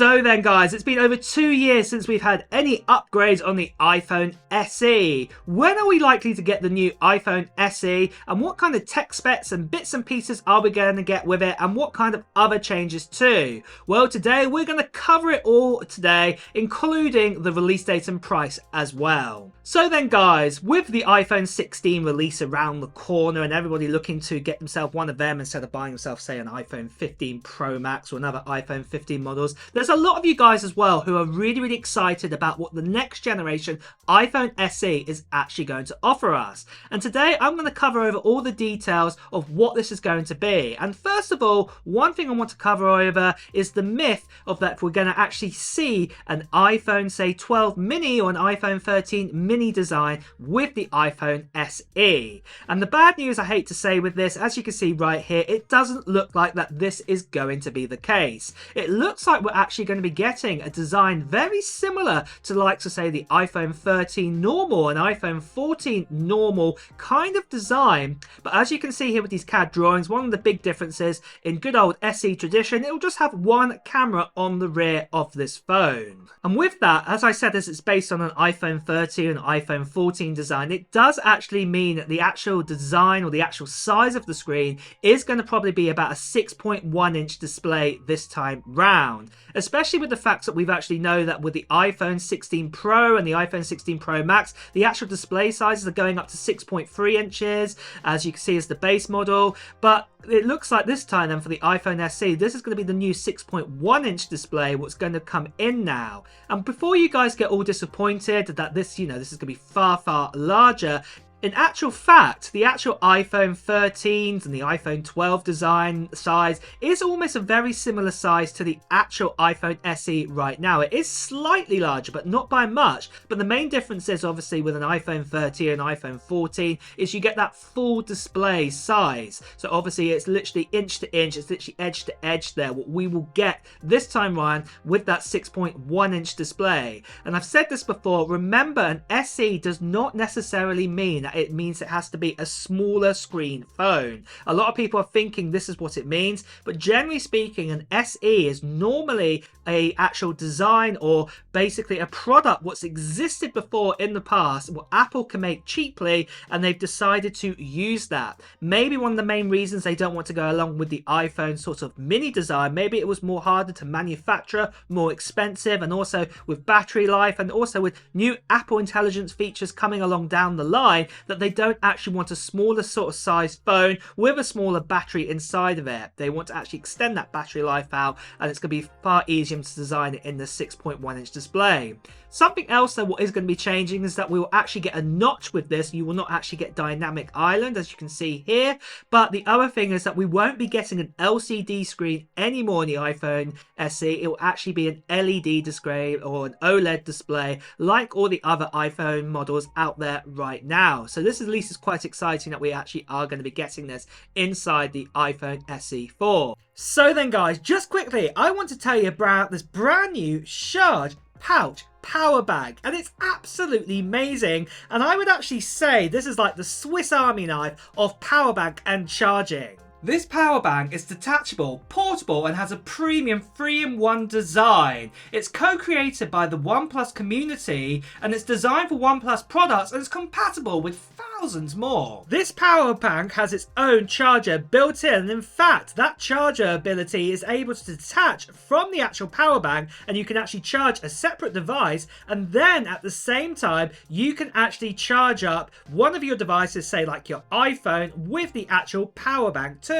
So then guys, it's been over 2 years since we've had any upgrades on the iPhone SE. When are we likely to get the new iPhone SE, and what kind of tech specs and bits and pieces are we going to get with it, and what kind of other changes too? Well, today we're going to cover it all today, including the release date and price as well. So then guys, with the iPhone 16 release around the corner and everybody looking to get themselves one of them instead of buying themselves say an iPhone 15 Pro Max or another iPhone 15 models, there's a lot of you guys as well who are really excited about what the next generation iPhone SE is actually going to offer us. And today I'm going to cover over all the details of what this is going to be. And first of all, one thing I want to cover over is the myth of that we're going to actually see an iPhone say 12 mini or an iPhone 13 mini design with the iPhone SE. And the bad news I hate to say with this, as you can see right here, it doesn't look like that this is going to be the case. It looks like we're actually going to be getting a design very similar to the likes of say the iPhone 13 normal and iPhone 14 normal kind of design. But as you can see here with these CAD drawings, one of the big differences in good old SE tradition, it will just have one camera on the rear of this phone. And with that, as I said, as it's based on an iPhone 13 and iPhone 14 design, it does actually mean that the actual design or the actual size of the screen is going to probably be about a 6.1 inch display this time round. Especially with the fact that we've actually know that with the iPhone 16 Pro and the iPhone 16 Pro Max, the actual display sizes are going up to 6.3 inches, as you can see as the base model. But it looks like this time then for the iPhone SE, this is going to be the new 6.1 inch display what's going to come in now. And before you guys get all disappointed that this, this is going to be far larger, in actual fact, the actual iPhone 13s and the iPhone 12 design size is almost a very similar size to the actual iPhone SE right now. It is slightly larger, but not by much. But the main difference is obviously with an iPhone 13 and iPhone 14 is you get that full display size. So obviously it's literally inch to inch, it's literally edge to edge there. What we will get this time around with that 6.1 inch display. And I've said this before, remember an SE does not necessarily mean it means it has to be a smaller screen phone. A lot of people are thinking this is what it means, but generally speaking, an SE is normally a actual design or basically a product what's existed before in the past, what Apple can make cheaply, and they've decided to use that. Maybe one of the main reasons they don't want to go along with the iPhone sort of mini design, maybe it was more harder to manufacture, more expensive, and also with battery life, and also with new Apple Intelligence features coming along down the line, that they don't actually want a smaller sort of sized phone with a smaller battery inside of it. They want to actually extend that battery life out, and it's going to be far easier to design it in the 6.1 inch display. Something else though what is going to be changing is that we will actually get a notch with this. You will not actually get dynamic island as you can see here, but the other thing is that we won't be getting an LCD screen anymore in the iPhone SE. It will actually be an LED display or an OLED display like all the other iPhone models out there right now. So this at least is quite exciting that we actually are going to be getting this inside the iPhone SE 4. So then guys, just quickly, I want to tell you about this brand new Charge Pouch power bag, and it's absolutely amazing. And I would actually say this is like the Swiss Army knife of power bank and charging. This power bank is detachable, portable, and has a premium 3-in-1 design. It's co-created by the OnePlus community, and it's designed for OnePlus products, and it's compatible with thousands more. This power bank has its own charger built in, and in fact, that charger ability is able to detach from the actual power bank, and you can actually charge a separate device, and then at the same time, you can actually charge up one of your devices, say like your iPhone, with the actual power bank too.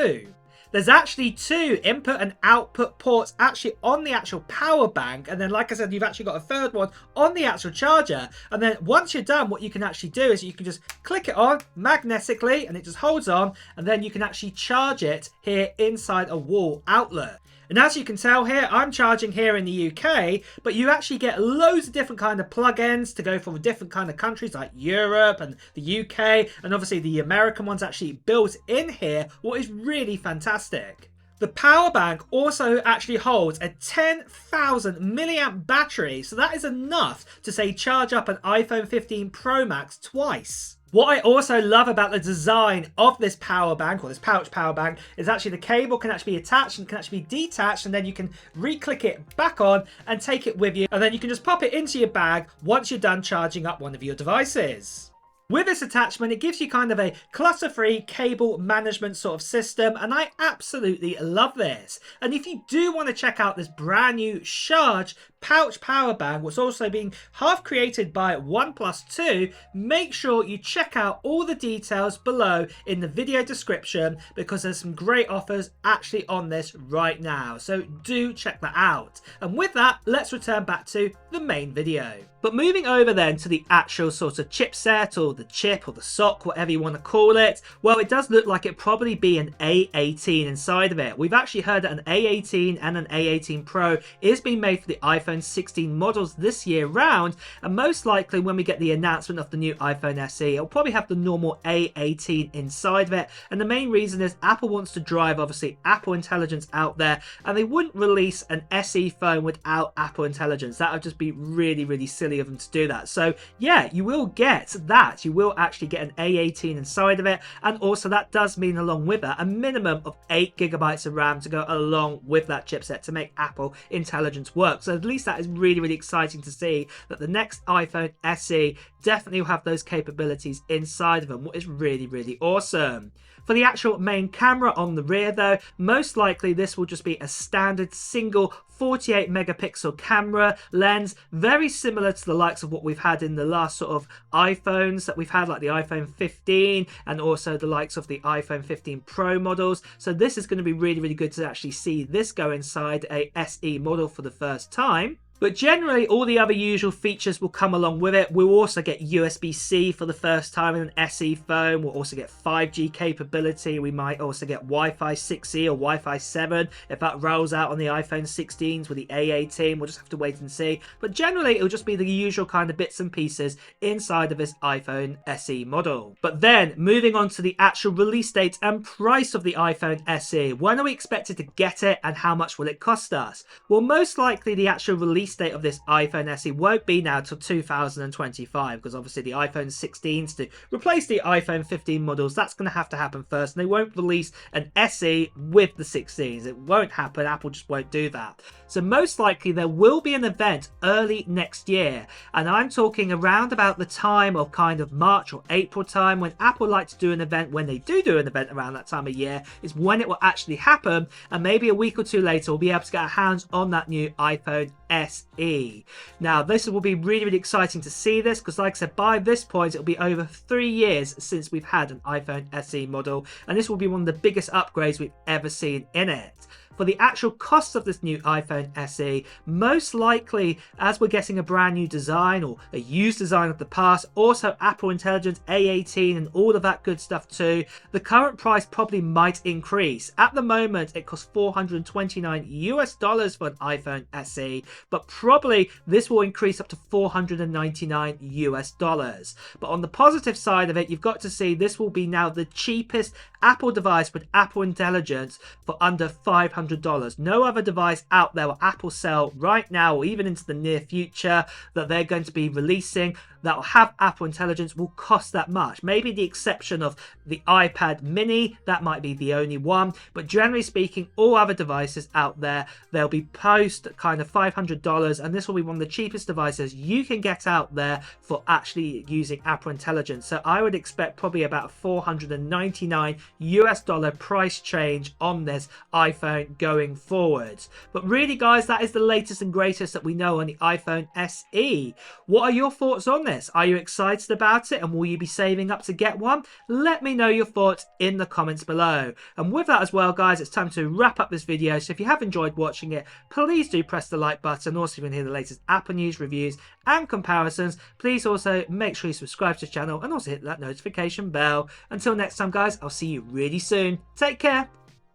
There's actually 2 input and output ports actually on the actual power bank, and then like I said, you've actually got a third one on the actual charger. And then once you're done, what you can actually do is you can just click it on magnetically and it just holds on, and then you can actually charge it here inside a wall outlet. And as you can tell here, I'm charging here in the UK, but you actually get loads of different kind of plug-ins to go for different kind of countries like Europe and the UK, and obviously the American ones actually built in here, what is really fantastic. The power bank also actually holds a 10,000 milliamp battery, so that is enough to say charge up an iPhone 15 Pro Max twice. What I also love about the design of this power bank, or this pouch power bank, is actually the cable can actually be attached and can actually be detached, and then you can re-click it back on and take it with you, and then you can just pop it into your bag once you're done charging up one of your devices. With this attachment, it gives you kind of a clutter-free cable management sort of system, and I absolutely love this. And if you do want to check out this brand new Charge pouch power bank, what's also being half created by OnePlus 2, make sure you check out all the details below in the video description, because there's some great offers actually on this right now. So do check that out. And with that, let's return back to the main video. But moving over then to the actual sort of chipset, or the chip, or the SoC, whatever you want to call it, well, it does look like it'd probably be an A18 inside of it. We've actually heard that an A18 and an A18 Pro is being made for the iPhone 16 models this year round, and most likely when we get the announcement of the new iPhone SE, it'll probably have the normal A18 inside of it. And the main reason is Apple wants to drive, obviously, Apple Intelligence out there, and they wouldn't release an SE phone without Apple Intelligence. That would just be really, really silly of them to do that. So yeah, you will get that. You will actually get an A18 inside of it, and also that does mean along with that a minimum of 8 GB of RAM to go along with that chipset to make Apple Intelligence work. So at least that is really, really exciting to see that the next iPhone SE definitely will have those capabilities inside of them, what is really, really awesome. For the actual main camera on the rear though, most likely this will just be a standard single 48 megapixel camera lens, very similar to the likes of what we've had in the last sort of iPhones that we've had, like the iPhone 15 and also the likes of the iPhone 15 Pro models. So this is going to be really, really good to actually see this go inside a SE model for the first time. But generally, all the other usual features will come along with it. We'll also get USB-C for the first time in an SE phone. We'll also get 5G capability. We might also get Wi-Fi 6E or Wi-Fi 7 if that rolls out on the iPhone 16s with the A18. We'll just have to wait and see. But generally, it'll just be the usual kind of bits and pieces inside of this iPhone SE model. But then, moving on to the actual release date and price of the iPhone SE. When are we expected to get it, and how much will it cost us? Well, most likely the actual release date of this iPhone SE won't be now till 2025, because obviously the iPhone 16s to replace the iPhone 15 models, that's going to have to happen first, and they won't release an SE with the 16s. It won't happen. Apple just won't do that. So most likely there will be an event early next year, and I'm talking around about the time of kind of March or April time, when Apple like to do an event. When they do an event around that time of year is when it will actually happen, and maybe a week or two later we'll be able to get our hands on that new iPhone SE. Now this will be really, really exciting to see this, because like I said, by this point it'll be over 3 years since we've had an iPhone SE model, and this will be one of the biggest upgrades we've ever seen in it. For the actual cost of this new iPhone SE, most likely, as we're getting a brand new design or a used design of the past, also Apple Intelligence, A18 and all of that good stuff too, the current price probably might increase. At the moment it costs $429 US for an iPhone SE, but probably this will increase up to $499 US. But on the positive side of it, you've got to see this will be now the cheapest Apple device with Apple Intelligence for under $500. No other device out there will Apple sell right now, or even into the near future, that they're going to be releasing that will have Apple Intelligence will cost that much. Maybe the exception of the iPad mini, that might be the only one, but generally speaking, all other devices out there, they'll be post kind of $500, and this will be one of the cheapest devices you can get out there for actually using Apple Intelligence. So I would expect probably about $499 US price change on this iPhone going forward. But really guys, that is the latest and greatest that we know on the iPhone SE. What are your thoughts on this? Are you excited about it, and will you be saving up to get one? Let me know your thoughts in the comments below. And with that as well guys, it's time to wrap up this video. So if you have enjoyed watching it, please do press the like button. Also, if you want to hear the latest Apple news, reviews and comparisons, please also make sure you subscribe to the channel and also hit that notification bell. Until next time guys, I'll see you really soon. Take care.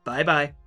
Bye bye.